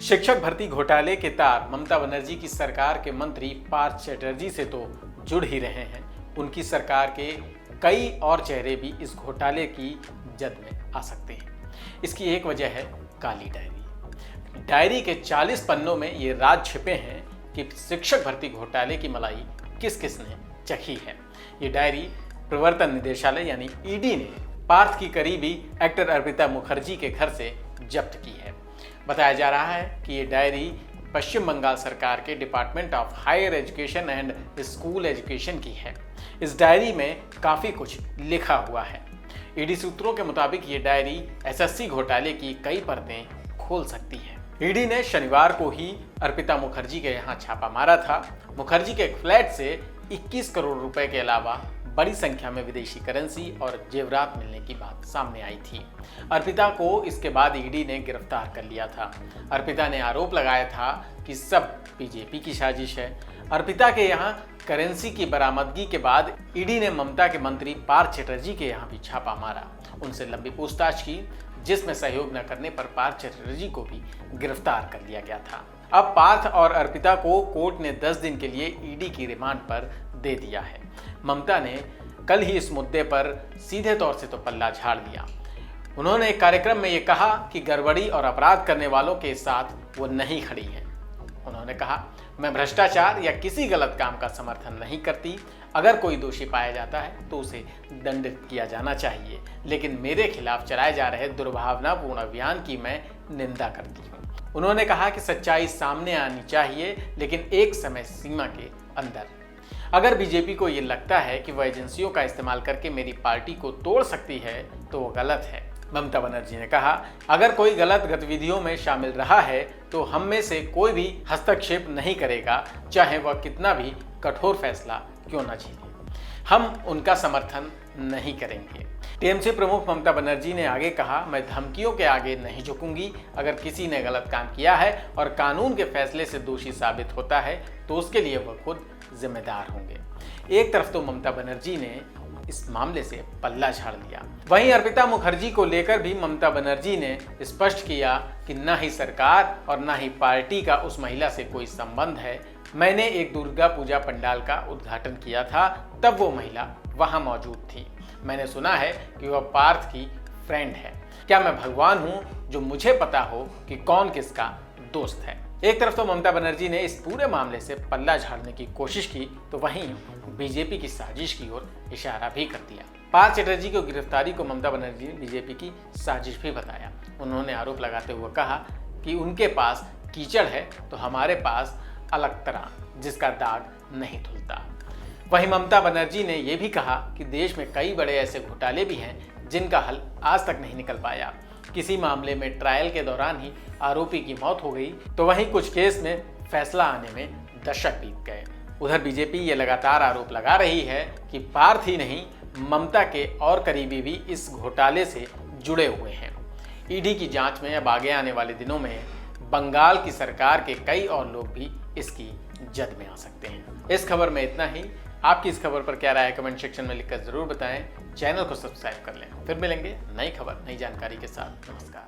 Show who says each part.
Speaker 1: शिक्षक भर्ती घोटाले के तार ममता बनर्जी की सरकार के मंत्री पार्थ चैटर्जी से तो जुड़ ही रहे हैं। उनकी सरकार के कई और चेहरे भी इस घोटाले की जद में आ सकते हैं। इसकी एक वजह है काली डायरी। डायरी के 40 पन्नों में ये राज छिपे हैं कि शिक्षक भर्ती घोटाले की मलाई किस किस ने चखी है। ये डायरी प्रवर्तन निदेशालय यानी ईडी ने पार्थ की करीबी एक्टर अर्पिता मुखर्जी के घर से जब्त की है। बताया जा रहा है कि ये डायरी पश्चिम बंगाल सरकार के department of higher education and school education की है। इस डायरी में काफ़ी कुछ लिखा हुआ है। ईडी सूत्रों के मुताबिक ये डायरी एसएससी घोटाले की कई परतें खोल सकती है। ईडी ने शनिवार को ही अर्पिता मुखर्जी के यहाँ छापा मारा था। मुखर्जी के एक फ्लैट से 21 करोड़ रुपए के अलावा बड़ी संख्या में विदेशी करेंसी और जेवरात मिलने की बात सामने आई थी। अर्पिता को इसके बाद ईडी ने गिरफ्तार कर लिया था। अर्पिता ने आरोप लगाया था कि सब बीजेपी की साजिश है। अर्पिता के यहाँ करेंसी की बरामदगी के बाद ईडी ने ममता के मंत्री पार्थ चैटर्जी के यहाँ भी छापा मारा। उनसे लंबी पूछताछ की, जिसमें सहयोग न करने पर पार्थ चैटर्जी को भी गिरफ्तार कर लिया गया था। अब पार्थ और अर्पिता को कोर्ट ने 10 दिन के लिए ईडी की रिमांड पर दे दिया है। ममता ने कल ही इस मुद्दे पर सीधे तौर से तो पल्ला झाड़ दिया। उन्होंने एक कार्यक्रम में ये कहा कि गड़बड़ी और अपराध करने वालों के साथ वो नहीं खड़ी है। उन्होंने कहा, मैं भ्रष्टाचार या किसी गलत काम का समर्थन नहीं करती। अगर कोई दोषी पाया जाता है तो उसे दंडित किया जाना चाहिए, लेकिन मेरे खिलाफ चलाए जा रहे दुर्भावनापूर्ण अभियान की मैं निंदा करती हूँ। उन्होंने कहा कि सच्चाई सामने आनी चाहिए, लेकिन एक समय सीमा के अंदर। अगर बीजेपी को ये लगता है कि वह एजेंसियों का इस्तेमाल करके मेरी पार्टी को तोड़ सकती है तो वो गलत है। ममता बनर्जी ने कहा, अगर कोई गलत गतिविधियों में शामिल रहा है तो हम में से कोई भी हस्तक्षेप नहीं करेगा, चाहे वह कितना भी कठोर फैसला क्यों न झेले। हम उनका समर्थन नहीं करेंगे। टीएमसी प्रमुख ममता बनर्जी ने आगे कहा, मैं धमकियों के आगे नहीं झुकूंगी। अगर किसी ने गलत काम किया है और कानून के फैसले से दोषी साबित होता है तो उसके लिए वह खुद जिम्मेदार होंगे। एक तरफ तो ममता बनर्जी ने इस मामले से पल्ला झाड़ लिया, वहीं अर्पिता मुखर्जी को लेकर भी ममता बनर्जी ने स्पष्ट किया कि न ही सरकार और न ही पार्टी का उस महिला से कोई संबंध है। मैंने एक दुर्गा पूजा पंडाल का उद्घाटन किया था, तब वो महिला वहां मौजूद थी। मैंने सुना है कि वह पार्थ की फ्रेंड है। क्या मैं भगवान हूं जो मुझे पता हो कि कौन किसका दोस्त है। एक तरफ तो ममता बनर्जी ने इस पूरे मामले से पल्ला झाड़ने की कोशिश की, तो वहीं बीजेपी की साजिश की ओर इशारा भी कर दिया। पार्थ चैटर्जी की गिरफ्तारी को ममता बनर्जी ने बीजेपी की साजिश भी बताया। उन्होंने आरोप लगाते हुए कहा कि उनके पास कीचड़ है तो हमारे पास अलग तरह जिसका दाग नहीं धुलता। वहीं ममता बनर्जी ने यह भी कहा कि देश में कई बड़े ऐसे घोटाले भी हैं जिनका हल आज तक नहीं निकल पाया। किसी मामले में ट्रायल के दौरान ही आरोपी की मौत हो गई, तो वहीं कुछ केस में फैसला आने में दशक बीत गए। उधर बीजेपी ये लगातार आरोप लगा रही है कि पार्थ ही नहीं, ममता के और करीबी भी इस घोटाले से जुड़े हुए हैं। ईडी की जांच में अब आगे आने वाले दिनों में बंगाल की सरकार के कई और लोग भी इसकी जद में आ सकते हैं। इस खबर में इतना ही। आपकी इस खबर पर क्या राय है, कमेंट सेक्शन में लिखकर जरूर बताएं। चैनल को सब्सक्राइब कर लें। फिर मिलेंगे नई खबर, नई जानकारी के साथ। नमस्कार।